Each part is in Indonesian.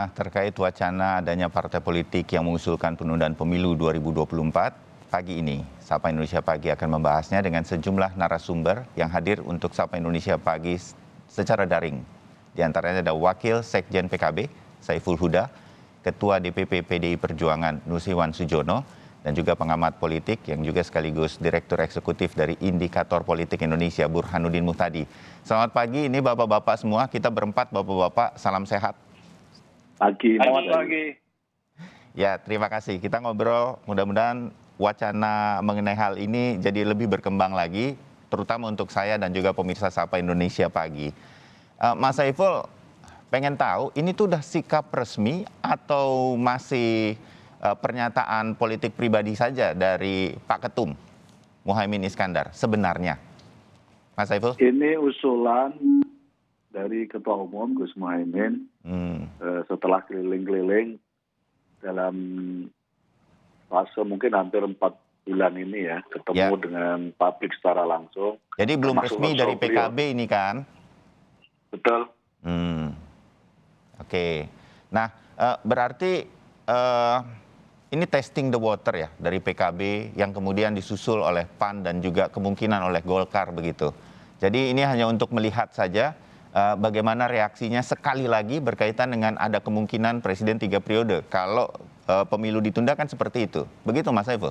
Terkait wacana adanya partai politik yang mengusulkan penundaan pemilu 2024, pagi ini Sapa Indonesia Pagi akan membahasnya dengan sejumlah narasumber yang hadir untuk Sapa Indonesia Pagi secara daring. Di antaranya ada Wakil Sekjen PKB, Saiful Huda, Ketua DPP PDI Perjuangan, Nusiwan Sujono, dan juga pengamat politik yang juga sekaligus Direktur Eksekutif dari Indikator Politik Indonesia, Burhanuddin Muhtadi. Selamat pagi, ini bapak-bapak semua, kita berempat bapak-bapak, salam sehat. Selamat pagi. Ya, terima kasih. Kita ngobrol, mudah-mudahan wacana mengenai hal ini jadi lebih berkembang lagi, terutama untuk saya dan juga pemirsa Sapa Indonesia Pagi. Mas Saiful, pengen tahu, ini tuh udah sikap resmi atau masih pernyataan politik pribadi saja dari Pak Ketum, Muhaimin Iskandar, sebenarnya? Mas Saiful? Ini usulan dari Ketua Umum Gus Muhaimin setelah keliling-keliling dalam fase mungkin hampir 4 bulan ini ya, ketemu dengan publik secara langsung. Jadi belum resmi dari PKB ini kan? Betul. Oke. Nah, berarti ini testing the water ya dari PKB yang kemudian disusul oleh PAN dan juga kemungkinan oleh Golkar begitu. Jadi ini hanya untuk melihat saja bagaimana reaksinya sekali lagi berkaitan dengan ada kemungkinan Presiden 3 periode. Kalau pemilu ditunda kan seperti itu. Begitu Mas Saiful?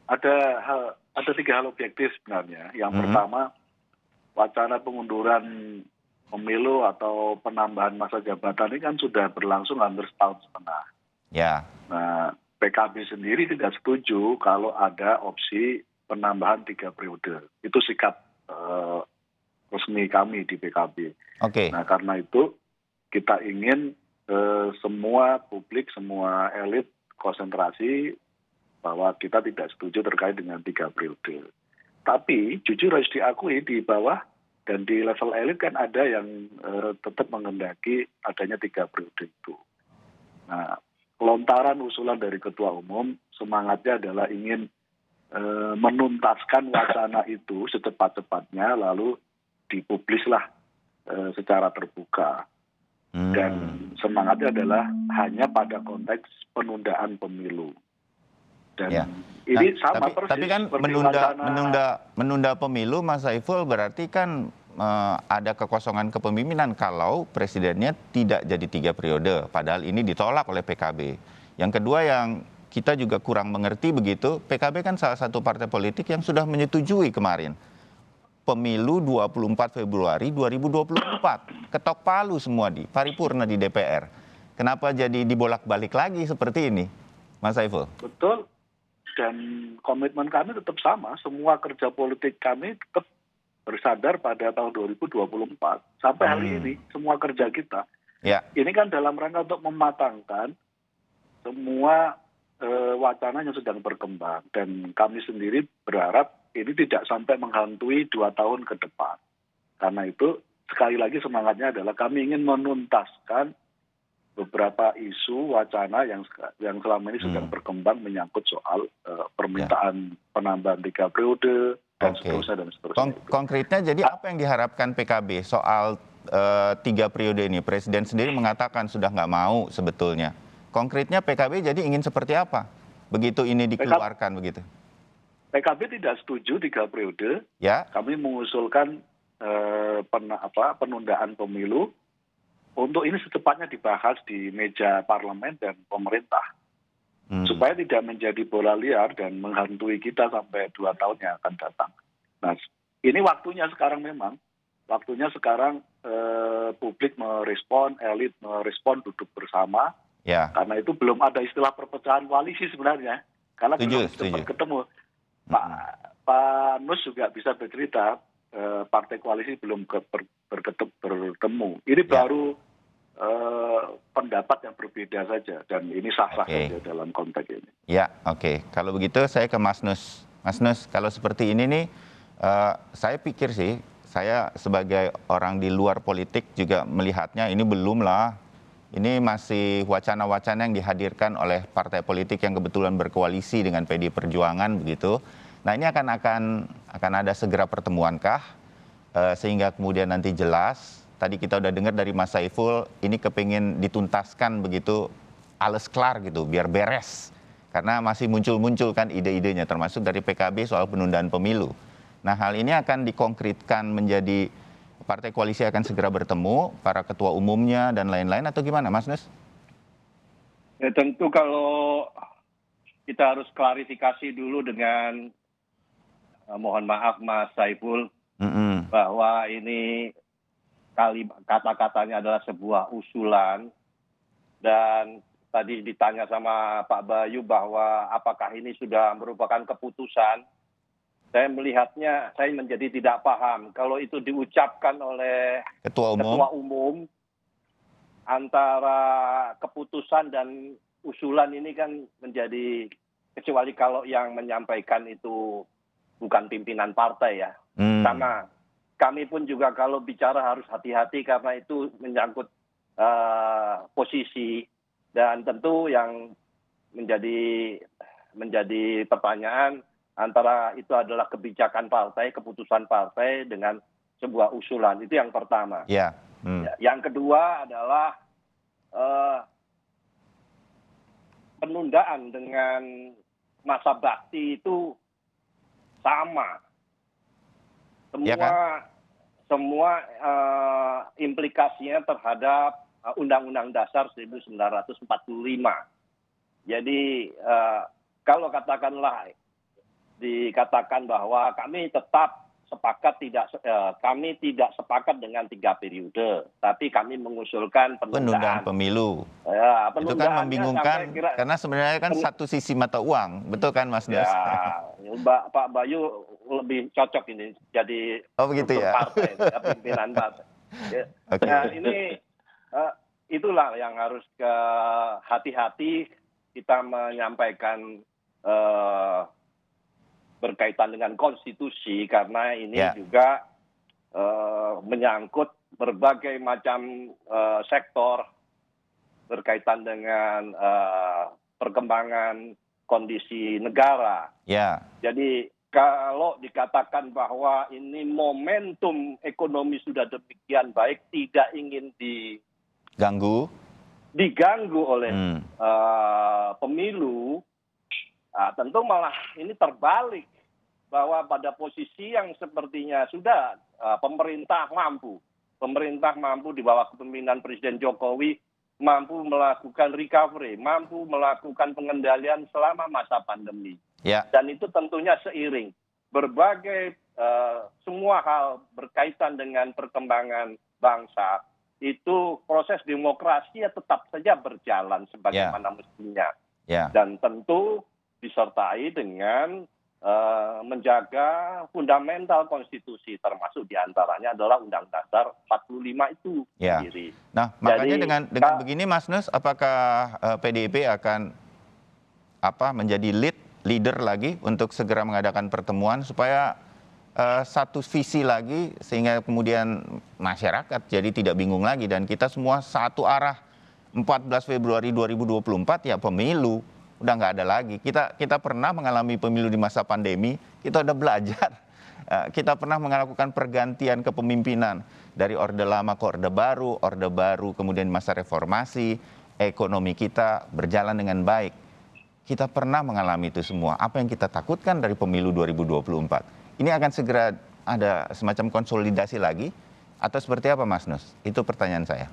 Ada 3 hal objektif sebenarnya. Yang pertama, wacana pengunduran pemilu atau penambahan masa jabatan ini kan sudah berlangsung hampir setahun setengah. Ya. Nah, PKB sendiri tidak setuju kalau ada opsi penambahan 3 periode. Itu sikap resmi kami di PKB. Oke. Nah, karena itu kita ingin semua publik, semua elit konsentrasi bahwa kita tidak setuju terkait dengan 3 periode. Tapi jujur harus diakui di bawah dan di level elit kan ada yang tetap menghendaki adanya 3 periode itu. Nah, lontaran usulan dari Ketua Umum semangatnya adalah ingin menuntaskan wacana itu secepat-cepatnya lalu dipublislah secara terbuka. Dan semangatnya adalah hanya pada konteks penundaan pemilu. Dan ini sama persis. Tapi kan menunda pemilu, Mas Saiful, berarti kan ada kekosongan kepemimpinan kalau presidennya tidak jadi 3 periode. Padahal ini ditolak oleh PKB. Yang kedua yang kita juga kurang mengerti begitu, PKB kan salah satu partai politik yang sudah menyetujui kemarin pemilu 24 Februari 2024. Ketok palu semua di paripurna di DPR. Kenapa jadi dibolak-balik lagi seperti ini, Mas Saiful? Betul. Dan komitmen kami tetap sama. Semua kerja politik kami tetap bersandar pada tahun 2024. Sampai hari ini, semua kerja kita. Ya. Ini kan dalam rangka untuk mematangkan semua wacana yang sedang berkembang. Dan kami sendiri berharap ini tidak sampai menghantui 2 tahun ke depan. Karena itu, sekali lagi semangatnya adalah kami ingin menuntaskan beberapa isu wacana yang selama ini sedang berkembang menyangkut soal permintaan penambahan 3 periode dan seterusnya dan seterusnya. Konkretnya jadi apa yang diharapkan PKB soal 3 periode ini? Presiden sendiri mengatakan sudah nggak mau sebetulnya. Konkretnya PKB jadi ingin seperti apa? Begitu ini dikeluarkan begitu. PKB tidak setuju 3 periode. Ya. Kami mengusulkan penundaan pemilu untuk ini secepatnya dibahas di meja parlemen dan pemerintah. Supaya tidak menjadi bola liar dan menghantui kita sampai 2 tahun yang akan datang. Nah, ini waktunya sekarang memang. Waktunya sekarang publik merespon, elit merespon, duduk bersama. Ya. Karena itu belum ada istilah perpecahan koalisi sebenarnya. Karena belum sempat ketemu. Pak Nus juga bisa bercerita, partai koalisi belum bertemu. Ini baru pendapat yang berbeda saja. Dan ini sah-sah saja dalam konteks ini. Ya, oke. Kalau begitu saya ke Mas Nus. Mas Nus, kalau seperti ini nih, saya pikir sih, saya sebagai orang di luar politik juga melihatnya ini belum lah. Ini masih wacana-wacana yang dihadirkan oleh partai politik yang kebetulan berkoalisi dengan PDI Perjuangan begitu. Nah, ini akan ada segera pertemuankah sehingga kemudian nanti jelas tadi kita udah dengar dari Mas Saiful, ini kepingin dituntaskan begitu, ales kelar gitu, biar beres. Karena masih muncul-muncul kan ide-idenya, termasuk dari PKB soal penundaan pemilu. Nah, hal ini akan dikonkretkan menjadi partai koalisi akan segera bertemu, para ketua umumnya dan lain-lain, atau gimana, Mas Nus? Ya, tentu kalau kita harus klarifikasi dulu dengan mohon maaf Mas Saiful, bahwa ini kata-katanya adalah sebuah usulan, dan tadi ditanya sama Pak Bayu bahwa apakah ini sudah merupakan keputusan. Saya melihatnya, saya menjadi tidak paham kalau itu diucapkan oleh Ketua umum, antara keputusan dan usulan ini kan menjadi, kecuali kalau yang menyampaikan itu bukan pimpinan partai ya. Sama kami pun juga kalau bicara harus hati-hati karena itu menyangkut posisi, dan tentu yang menjadi pertanyaan antara itu adalah kebijakan partai, keputusan partai dengan sebuah usulan. Itu yang pertama. Ya. Yang kedua adalah penundaan dengan masa bakti itu sama. Semua implikasinya terhadap Undang-Undang Dasar 1945. Jadi kalau dikatakan bahwa kami tidak sepakat dengan 3 periode, tapi kami mengusulkan penundaan pemilu. Ya, Itu kan membingungkan karena sebenarnya kan satu sisi mata uang, betul kan Mas Nus? Ya, Pak Bayu lebih cocok ini jadi partai, pimpinan partai. Ya. Okay. Nah, ini itulah yang harus hati-hati kita menyampaikan berkaitan dengan konstitusi, karena ini juga menyangkut berbagai macam sektor berkaitan dengan perkembangan kondisi negara. Jadi kalau dikatakan bahwa ini momentum ekonomi sudah demikian baik, tidak ingin diganggu oleh pemilu, tentu malah ini terbalik, bahwa pada posisi yang sepertinya sudah pemerintah mampu di bawah kepemimpinan Presiden Jokowi mampu melakukan recovery, mampu melakukan pengendalian selama masa pandemi. Dan itu tentunya seiring berbagai semua hal berkaitan dengan perkembangan bangsa, itu proses demokrasi tetap saja berjalan sebagaimana mestinya. Dan tentu disertai dengan menjaga fundamental konstitusi, termasuk diantaranya adalah Undang Dasar 45 itu sendiri. Nah, makanya dengan begini Mas Nus, apakah PDIP akan menjadi leader lagi untuk segera mengadakan pertemuan supaya satu visi lagi, sehingga kemudian masyarakat jadi tidak bingung lagi dan kita semua satu arah. 14 Februari 2024 ya pemilu, udah nggak ada lagi. Kita pernah mengalami pemilu di masa pandemi, kita udah belajar. Kita pernah melakukan pergantian kepemimpinan dari orde lama ke orde baru kemudian masa reformasi, ekonomi kita berjalan dengan baik. Kita pernah mengalami itu semua. Apa yang kita takutkan dari pemilu 2024? Ini akan segera ada semacam konsolidasi lagi atau seperti apa Mas Nus? Itu pertanyaan saya.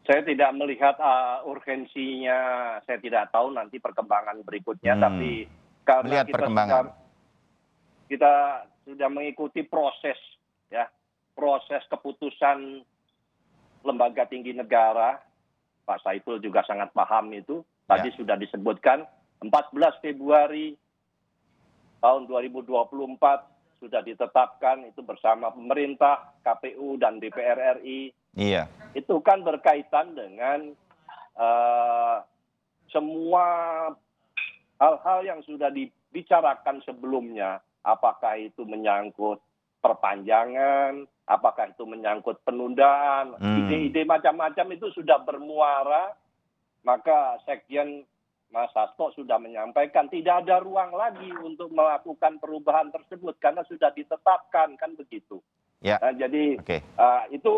Saya tidak melihat urgensinya, saya tidak tahu nanti perkembangan berikutnya, tapi karena kita sudah mengikuti proses keputusan lembaga tinggi negara, Pak Saiful juga sangat paham itu, tadi sudah disebutkan, 14 Februari tahun 2024 sudah ditetapkan itu bersama pemerintah, KPU, dan DPR RI. Itu kan berkaitan dengan semua hal-hal yang sudah dibicarakan sebelumnya, apakah itu menyangkut perpanjangan, apakah itu menyangkut penundaan, ide-ide macam-macam itu sudah bermuara, maka Sekjen Mas Hasto sudah menyampaikan tidak ada ruang lagi untuk melakukan perubahan tersebut karena sudah ditetapkan, kan begitu. Ya. Jadi Oke. itu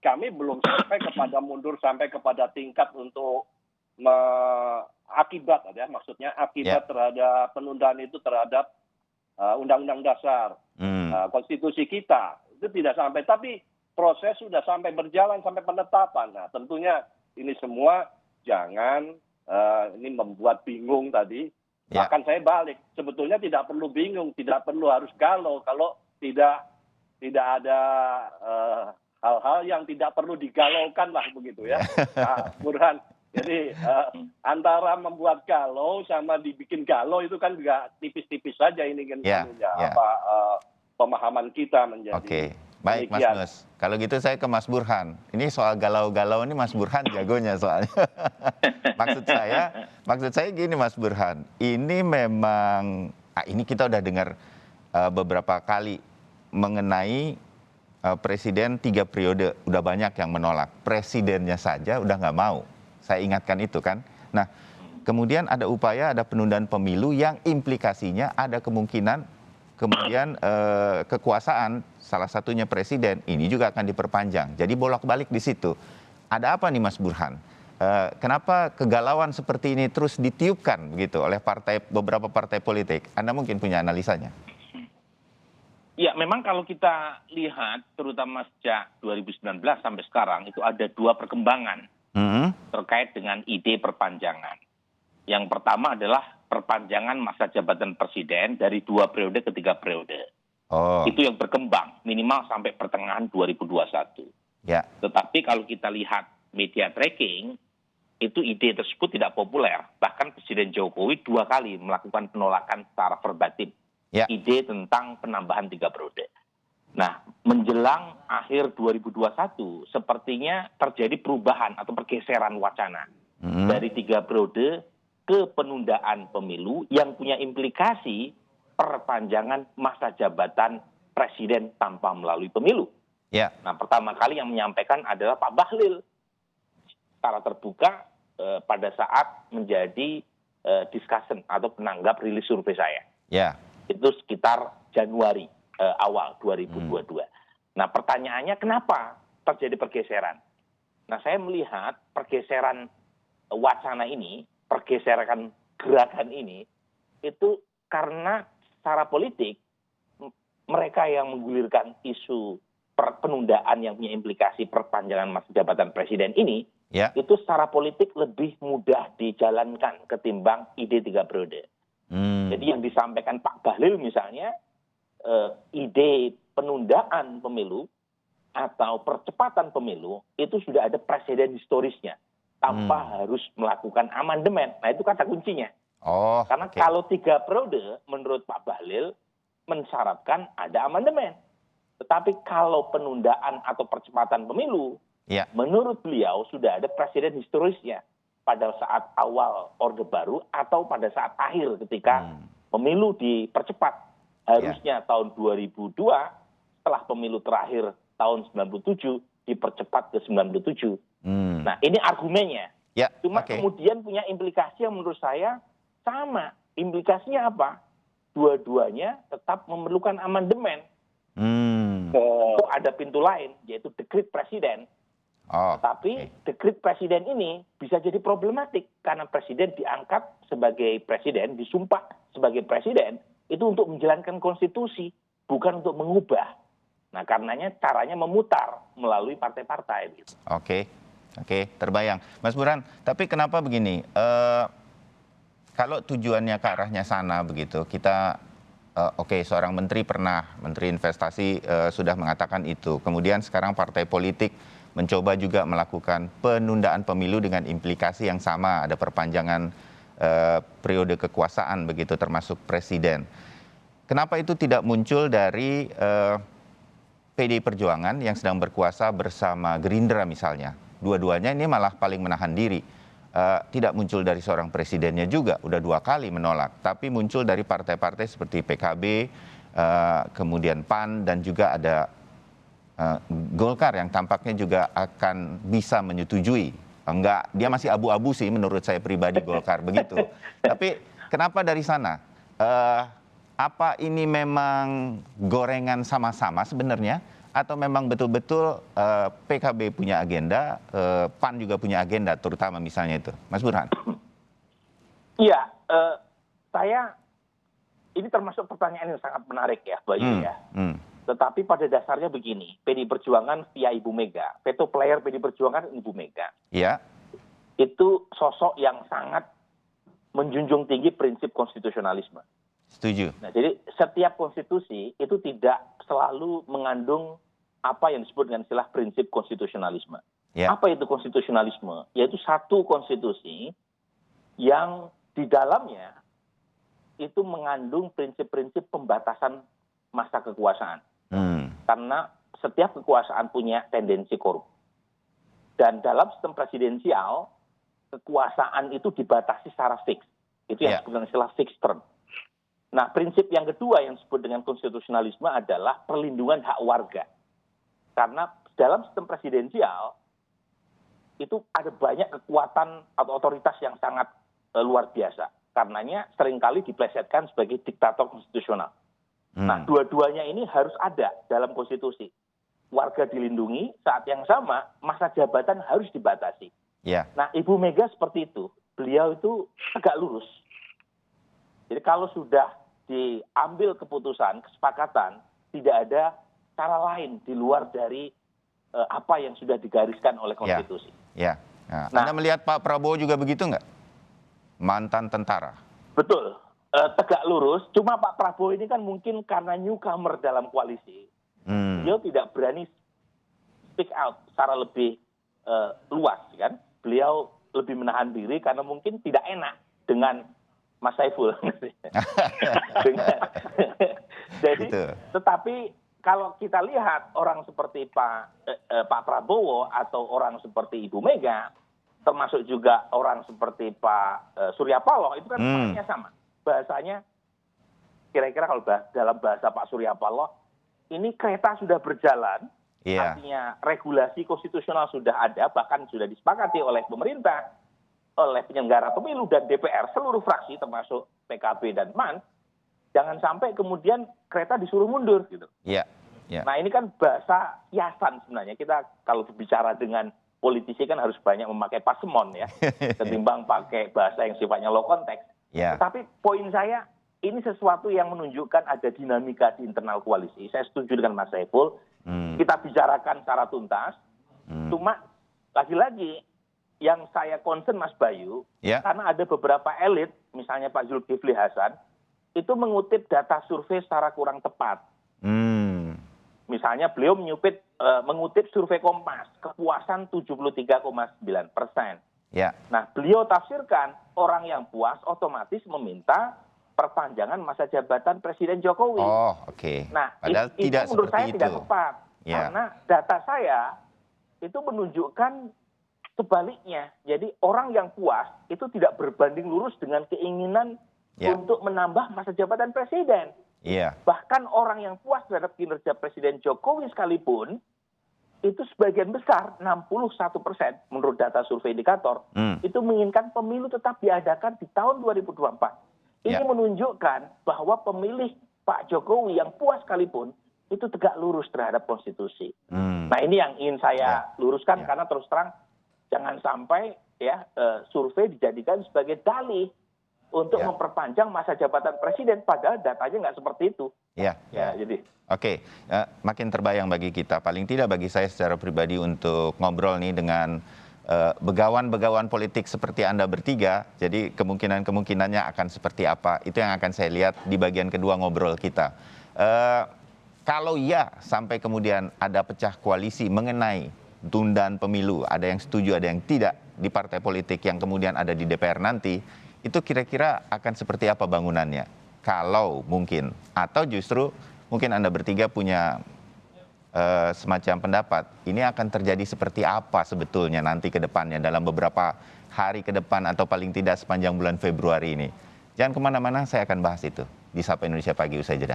kami belum sampai kepada mundur sampai kepada tingkat untuk akibat ya, maksudnya akibat terhadap penundaan itu terhadap Undang-Undang Dasar, konstitusi kita itu tidak sampai, tapi proses sudah sampai berjalan sampai penetapan. Nah, tentunya ini semua jangan ini membuat bingung tadi. Bahkan saya balik, sebetulnya tidak perlu bingung, tidak perlu harus galau kalau tidak ada hal-hal yang tidak perlu digalaukan lah begitu ya, Pak Burhan. Jadi antara membuat galau sama dibikin galau itu kan juga tipis-tipis saja ini kan pemahaman kita menjadi. Oke, baik Mas Nus. Kalau gitu saya ke Mas Burhan. Ini soal galau-galau ini Mas Burhan jagonya soalnya. Maksud saya gini Mas Burhan. Ini memang, ini kita udah dengar beberapa kali mengenai presiden 3 periode. Udah banyak yang menolak. Presidennya saja udah nggak mau. Saya ingatkan itu kan. Nah, kemudian ada upaya, ada penundaan pemilu yang implikasinya ada kemungkinan kemudian kekuasaan salah satunya presiden ini juga akan diperpanjang. Jadi bolak-balik di situ. Ada apa nih Mas Burhan? Kenapa kegalauan seperti ini terus ditiupkan begitu oleh beberapa partai politik? Anda mungkin punya analisanya. Ya, memang kalau kita lihat terutama sejak 2019 sampai sekarang itu ada 2 perkembangan terkait dengan ide perpanjangan. Yang pertama adalah perpanjangan masa jabatan presiden dari 2 periode ke 3 periode. Itu yang berkembang minimal sampai pertengahan 2021. Ya. Tetapi kalau kita lihat media tracking, itu ide tersebut tidak populer. Bahkan Presiden Jokowi 2 kali melakukan penolakan secara verbatim. Ide tentang penambahan 3 periode. Nah, menjelang akhir 2021, sepertinya terjadi perubahan atau pergeseran wacana dari 3 periode ke penundaan pemilu yang punya implikasi perpanjangan masa jabatan presiden tanpa melalui pemilu. Nah, pertama kali yang menyampaikan adalah Pak Bahlil secara terbuka pada saat menjadi discussion atau penanggap rilis survei saya. Itu sekitar Januari awal 2022. Nah, pertanyaannya kenapa terjadi pergeseran? Nah, saya melihat pergeseran wacana ini, pergeseran gerakan ini, itu karena secara politik, mereka yang menggulirkan isu penundaan yang punya implikasi perpanjangan masa jabatan presiden ini, itu secara politik lebih mudah dijalankan ketimbang ide 3 periode. Jadi yang disampaikan Pak Bahlil misalnya, ide penundaan pemilu atau percepatan pemilu itu sudah ada presiden historisnya tanpa harus melakukan amandemen. Nah, itu kata kuncinya. Karena kalau 3 periode menurut Pak Bahlil mensyaratkan ada amandemen. Tetapi kalau penundaan atau percepatan pemilu, menurut beliau sudah ada presiden historisnya pada saat awal Orde Baru atau pada saat akhir ketika pemilu dipercepat. Harusnya tahun 2002, setelah pemilu terakhir tahun 97, dipercepat ke 97. Nah, ini argumennya. Cuma kemudian punya implikasi yang menurut saya sama. Implikasinya apa? Dua-duanya tetap memerlukan amandemen. Ada pintu lain, yaitu dekret presiden. Tapi dekret presiden ini bisa jadi problematik karena presiden diangkat sebagai presiden, disumpah sebagai presiden, itu untuk menjalankan konstitusi, bukan untuk mengubah. Nah, karenanya caranya memutar melalui partai-partai. Oke, terbayang. Mas Burhan, tapi kenapa begini? Kalau tujuannya ke arahnya sana begitu, kita seorang menteri menteri investasi sudah mengatakan itu. Kemudian sekarang partai politik mencoba juga melakukan penundaan pemilu dengan implikasi yang sama, ada perpanjangan periode kekuasaan begitu termasuk presiden. Kenapa itu tidak muncul dari PDI Perjuangan yang sedang berkuasa bersama Gerindra misalnya? Dua-duanya ini malah paling menahan diri. Tidak muncul dari seorang presidennya juga, udah 2 kali menolak. Tapi muncul dari partai-partai seperti PKB, kemudian PAN, dan juga ada Golkar yang tampaknya juga akan bisa menyetujui. Enggak, dia masih abu-abu sih menurut saya pribadi Golkar, begitu. Tapi kenapa dari sana? Apa ini memang gorengan sama-sama sebenarnya? Atau memang betul-betul PKB punya agenda, PAN juga punya agenda, terutama misalnya itu, Mas Burhan? Iya, ini termasuk pertanyaan yang sangat menarik ya, Bayu ya. Tetapi pada dasarnya begini, PDI Perjuangan via Ibu Mega, veto player PDI Perjuangan Ibu Mega, ya, itu sosok yang sangat menjunjung tinggi prinsip konstitusionalisme. Setuju. Nah, jadi setiap konstitusi itu tidak selalu mengandung apa yang disebut dengan istilah prinsip konstitusionalisme. Ya. Apa itu konstitusionalisme? Yaitu satu konstitusi yang di dalamnya itu mengandung prinsip-prinsip pembatasan masa kekuasaan. Karena setiap kekuasaan punya tendensi korup. Dan dalam sistem presidensial, kekuasaan itu dibatasi secara fix. Itu yang disebut dengan istilah fixed term. Nah, prinsip yang kedua yang disebut dengan konstitusionalisme adalah perlindungan hak warga. Karena dalam sistem presidensial, itu ada banyak kekuatan atau otoritas yang sangat luar biasa. Karenanya seringkali diplesetkan sebagai diktator konstitusional. Nah, dua-duanya ini harus ada dalam konstitusi. Warga dilindungi, saat yang sama masa jabatan harus dibatasi. Ya. Nah, Ibu Mega seperti itu. Beliau itu tegak lurus. Jadi kalau sudah diambil keputusan, kesepakatan, tidak ada cara lain di luar dari apa yang sudah digariskan oleh konstitusi. Ya. Nah, Anda melihat Pak Prabowo juga begitu nggak? Mantan tentara. Betul. Tegak lurus, cuma Pak Prabowo ini kan mungkin karena newcomer dalam koalisi, beliau tidak berani speak out secara lebih luas, kan? Beliau lebih menahan diri karena mungkin tidak enak dengan Mas Saiful. Jadi, tetapi kalau kita lihat orang seperti Pak Prabowo atau orang seperti Ibu Mega, termasuk juga orang seperti Pak Surya Paloh, itu kan semuanya sama. Bahasanya kira-kira kalau dalam bahasa Pak Surya Paloh, ini kereta sudah berjalan, artinya regulasi konstitusional sudah ada, bahkan sudah disepakati oleh pemerintah, oleh penyelenggara pemilu dan DPR, seluruh fraksi termasuk PKB dan PAN, jangan sampai kemudian kereta disuruh mundur gitu. Nah, ini kan bahasa kiasan sebenarnya. Kita kalau berbicara dengan politisi kan harus banyak memakai parsemon ya, ketimbang pakai bahasa yang sifatnya low context. Tapi poin saya, ini sesuatu yang menunjukkan ada dinamika di internal koalisi. Saya setuju dengan Mas Saiful. Kita bicarakan secara tuntas. Cuma lagi-lagi yang saya concern Mas Bayu, karena ada beberapa elit, misalnya Pak Zulkifli Hasan, itu mengutip data survei secara kurang tepat. Misalnya beliau mengutip survei Kompas, kepuasan 73,9%. Nah, beliau tafsirkan orang yang puas otomatis meminta perpanjangan masa jabatan Presiden Jokowi. Nah, padahal itu tidak menurut saya itu. tidak tepat. Karena data saya itu menunjukkan sebaliknya. Jadi orang yang puas itu tidak berbanding lurus dengan keinginan untuk menambah masa jabatan Presiden. Bahkan orang yang puas terhadap kinerja Presiden Jokowi sekalipun, itu sebagian besar, 61% menurut data survei indikator, itu menginginkan pemilu tetap diadakan di tahun 2024. Ini menunjukkan bahwa pemilih Pak Jokowi yang puas sekalipun, itu tegak lurus terhadap konstitusi. Nah, ini yang ingin saya luruskan, karena terus terang, jangan sampai survei dijadikan sebagai dalih untuk memperpanjang masa jabatan Presiden, padahal datanya nggak seperti itu. Jadi. Makin terbayang bagi kita, paling tidak bagi saya secara pribadi untuk ngobrol nih dengan begawan-begawan politik seperti Anda bertiga. Jadi kemungkinannya akan seperti apa, itu yang akan saya lihat di bagian kedua ngobrol kita. Kalau sampai kemudian ada pecah koalisi mengenai tundaan pemilu, ada yang setuju, ada yang tidak di partai politik yang kemudian ada di DPR nanti, itu kira-kira akan seperti apa bangunannya? Kalau mungkin, atau justru mungkin Anda bertiga punya semacam pendapat, ini akan terjadi seperti apa sebetulnya nanti ke depannya dalam beberapa hari ke depan atau paling tidak sepanjang bulan Februari ini. Jangan kemana-mana, saya akan bahas itu di Sapa Indonesia Pagi usai jeda.